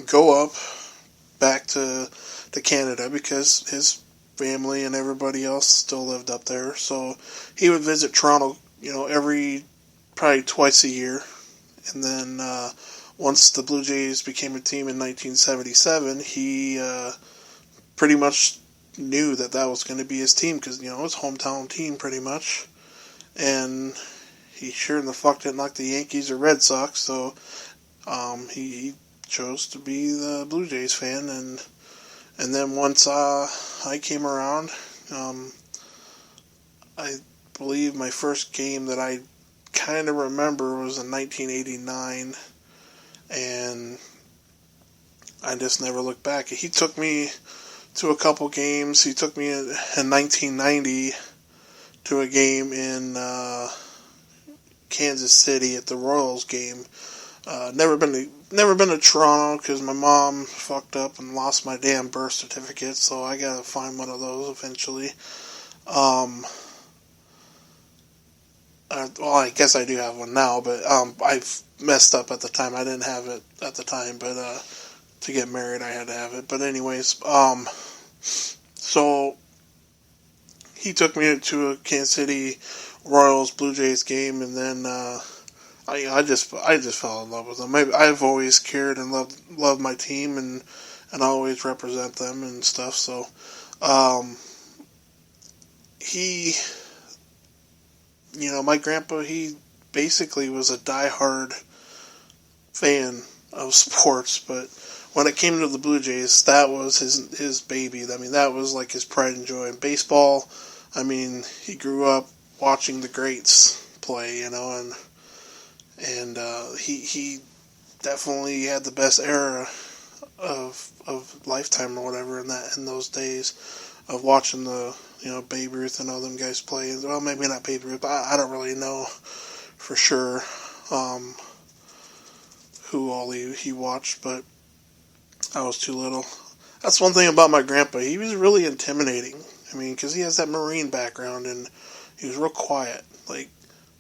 go up back to Canada because his family and everybody else still lived up there. So he would visit Toronto, every probably twice a year. And then once the Blue Jays became a team in 1977, he pretty much knew that was going to be his team because, his hometown team pretty much. And he sure in the fuck didn't like the Yankees or Red Sox, so he chose to be the Blue Jays fan. And then once I came around, I believe my first game that I kind of remember was in 1989, and I just never looked back. He took me to a couple games. He took me in 1990 to a game in Kansas City at the Royals game. Never been to Toronto because my mom fucked up and lost my damn birth certificate, so I gotta find one of those eventually. Well, I guess I do have one now, but I messed up at the time. I didn't have it at the time, but to get married, I had to have it. But anyways, so he took me to a Kansas City Royals Blue Jays game, and then I just fell in love with them. I've always cared and loved my team, and I always represent them and stuff. So he, my grandpa, he basically was a diehard fan of sports, but when it came to the Blue Jays, that was his baby. I mean, that was like his pride and joy. In baseball, I mean, he grew up watching the greats play, and he definitely had the best era of lifetime or whatever in those days of watching the Babe Ruth and all them guys play. Well, maybe not Babe Ruth, but I don't really know for sure who all he watched, but I was too little. That's one thing about my grandpa. He was really intimidating. I mean, because he has that Marine background, and he was real quiet.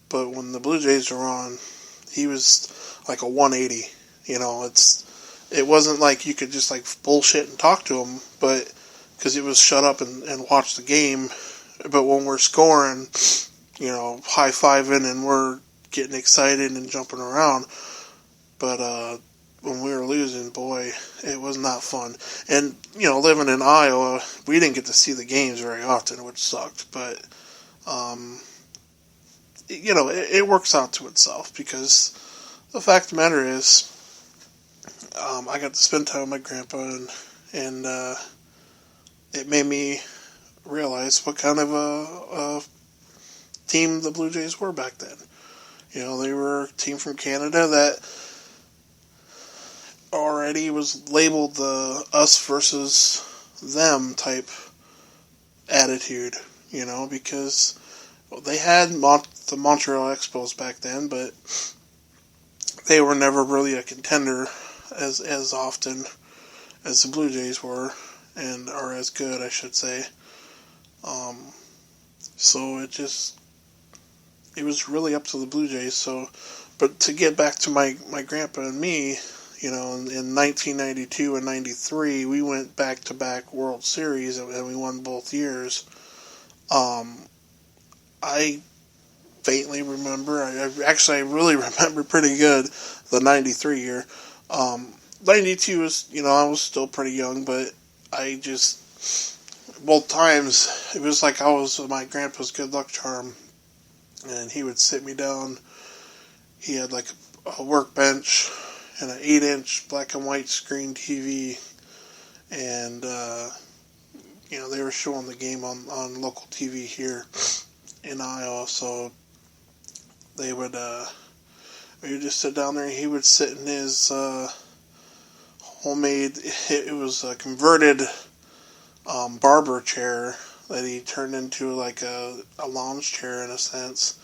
But when the Blue Jays were on, he was like a 180. It wasn't like you could just bullshit and talk to him, but because he was shut up and watch the game. But when we're scoring, high-fiving and we're getting excited and jumping around. But when we were losing, boy, it was not fun. And, living in Iowa, we didn't get to see the games very often, which sucked. But, it works out to itself because the fact of the matter is, I got to spend time with my grandpa, and it made me realize what kind of a team the Blue Jays were back then. They were a team from Canada that already was labeled the us versus them type attitude, because they had the Montreal Expos back then, but they were never really a contender as often as the Blue Jays were, or as good, I should say. So it was really up to the Blue Jays. So, but to get back to my grandpa and me, in 1992 and 93, we went back-to-back World Series, and we won both years. I faintly remember, I really remember pretty good the 93 year. 92 was, I was still pretty young, but both times, it was like I was my grandpa's good luck charm, and he would sit me down. He had a workbench and an 8-inch black and white screen TV, and they were showing the game on local TV here in Iowa, so we would just sit down there, and he would sit in his homemade, it was a converted barber chair that he turned into a lounge chair in a sense,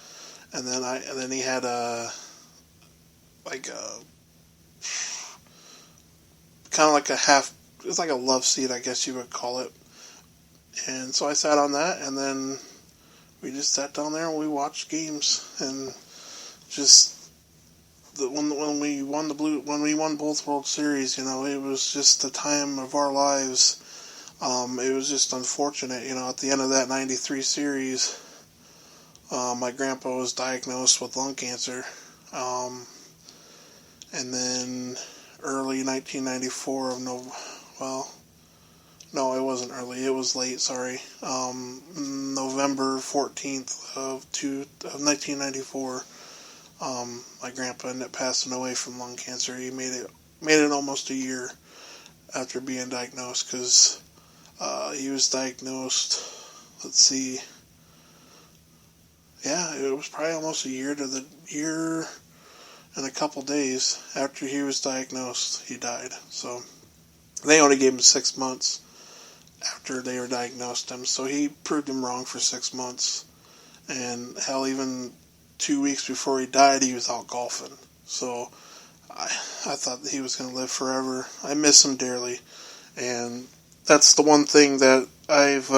and then he had a kind of like a half, it's like a love seat, I guess you would call it. And so I sat on that, and then we just sat down there and we watched games, and just when we won both World Series, it was just the time of our lives. It was just unfortunate, at the end of that '93 series, my grandpa was diagnosed with lung cancer, and then early 1994 no, it wasn't early. It was late. Sorry. November 14th of 1994. My grandpa ended up passing away from lung cancer. He made it almost a year after being diagnosed, because he was diagnosed. Let's see. Yeah, it was probably almost a year to the year and a couple days after he was diagnosed. He died. So they only gave him 6 months after they were diagnosed him. So he proved him wrong for 6 months. And hell, even 2 weeks before he died, he was out golfing. So I thought that he was going to live forever. I miss him dearly. And that's the one thing that I've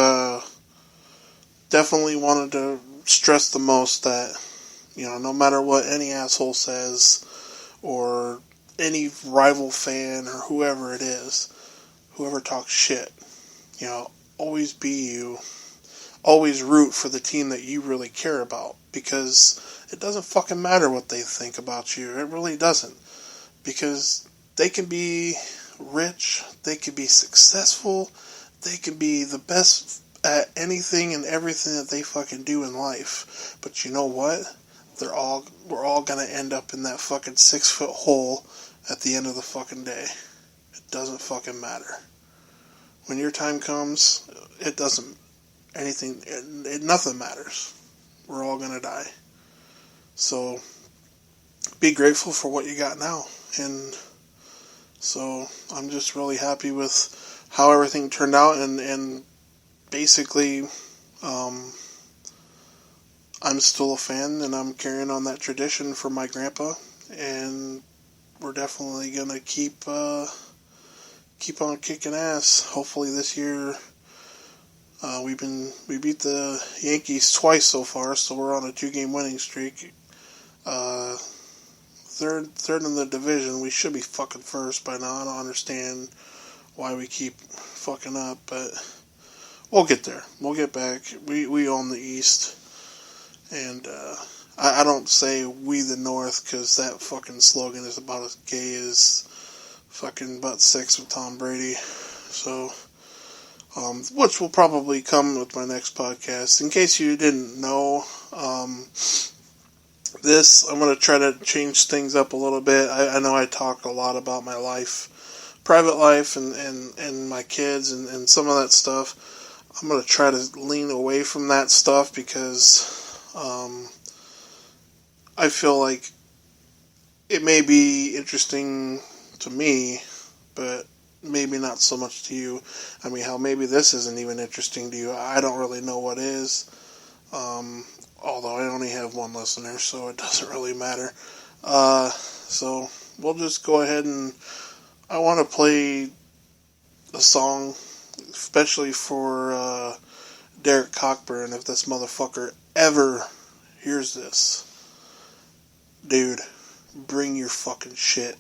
definitely wanted to stress the most, that, no matter what any asshole says, or any rival fan, or whoever it is, whoever talks shit, always be you. Always root for the team that you really care about, because it doesn't fucking matter what they think about you. It really doesn't. Because they can be rich, they can be successful, they can be the best at anything and everything that they fucking do in life. But you know what? We're all gonna end up in that fucking 6-foot hole at the end of the fucking day. It doesn't fucking matter. When your time comes, it doesn't, nothing matters. We're all gonna die. So, be grateful for what you got now. And so, I'm just really happy with how everything turned out, and basically, I'm still a fan, and I'm carrying on that tradition for my grandpa, and we're definitely gonna keep on kicking ass. Hopefully this year, we beat the Yankees twice so far, so we're on a 2-game winning streak. Third in the division. We should be fucking first by now. I don't understand why we keep fucking up, but we'll get there. We'll get back. We own the East, and I don't say we the North, because that fucking slogan is about as gay as fucking butt sex with Tom Brady. So, which will probably come with my next podcast. In case you didn't know, I'm going to try to change things up a little bit. I know I talk a lot about my life, private life, and my kids, and some of that stuff. I'm going to try to lean away from that stuff, because I feel like it may be interesting to me, but maybe not so much to you. I mean, hell, maybe this isn't even interesting to you. I don't really know what is. Although I only have one listener, so it doesn't really matter. So we'll just go ahead, and I want to play a song, especially for Derek Cockburn, if this motherfucker ever hears this. Dude, bring your fucking shit.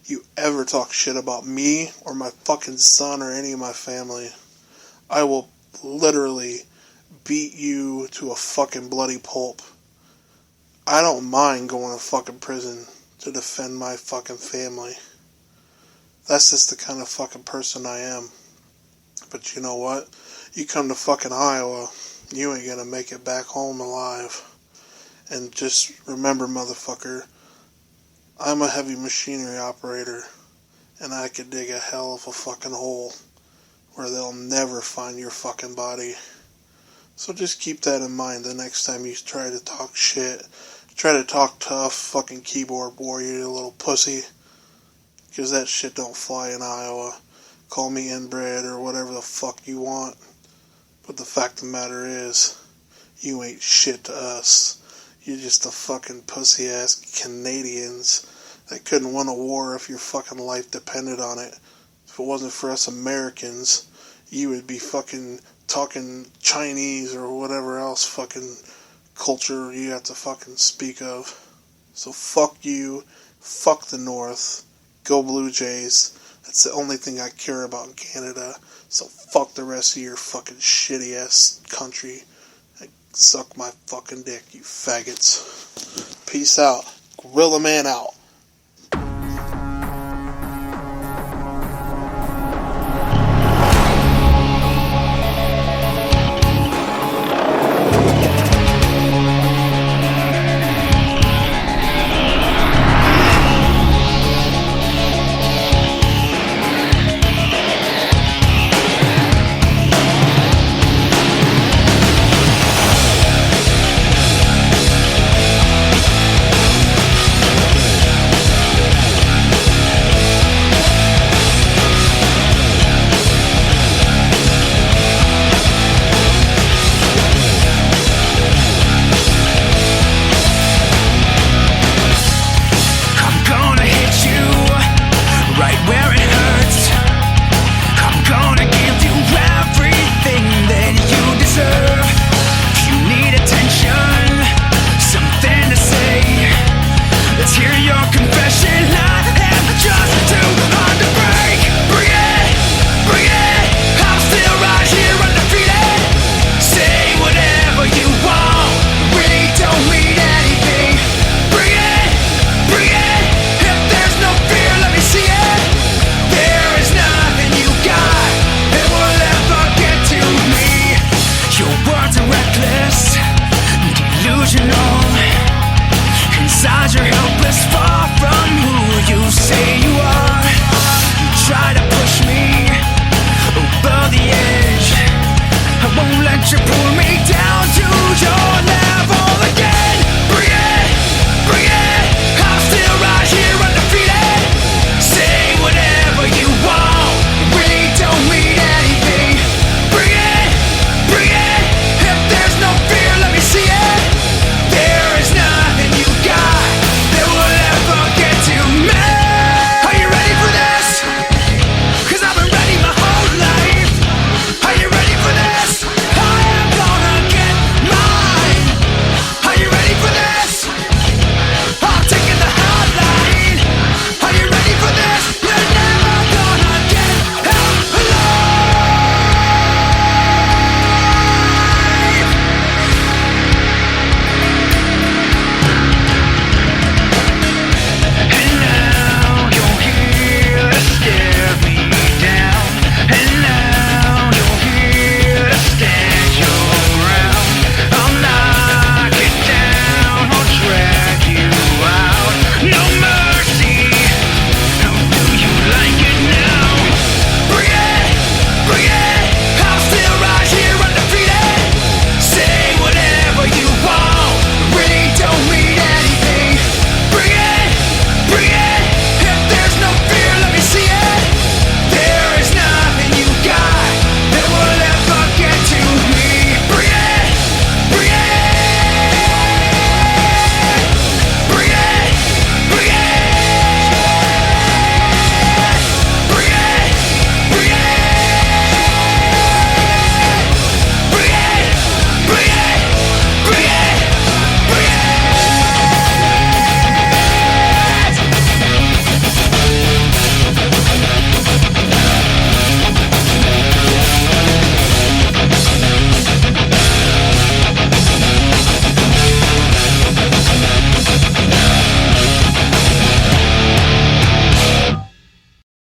You ever talk shit about me or my fucking son or any of my family, I will literally beat you to a fucking bloody pulp. I don't mind going to fucking prison to defend my fucking family. That's just the kind of fucking person I am. But you know what? You come to fucking Iowa, you ain't gonna make it back home alive. And just remember, motherfucker, I'm a heavy machinery operator, and I could dig a hell of a fucking hole where they'll never find your fucking body. So just keep that in mind the next time you try to talk shit. Try to talk tough, fucking keyboard warrior, you little pussy. Because that shit don't fly in Iowa. Call me inbred or whatever the fuck you want. But the fact of the matter is, you ain't shit to us. You're just the fucking pussy-ass Canadians that couldn't win a war if your fucking life depended on it. If it wasn't for us Americans, you would be fucking talking Chinese or whatever else fucking culture you have to fucking speak of. So fuck you, fuck the North, go Blue Jays. That's the only thing I care about in Canada. So fuck the rest of your fucking shitty ass country. Suck my fucking dick, you faggots. Peace out. Gorilla Man out.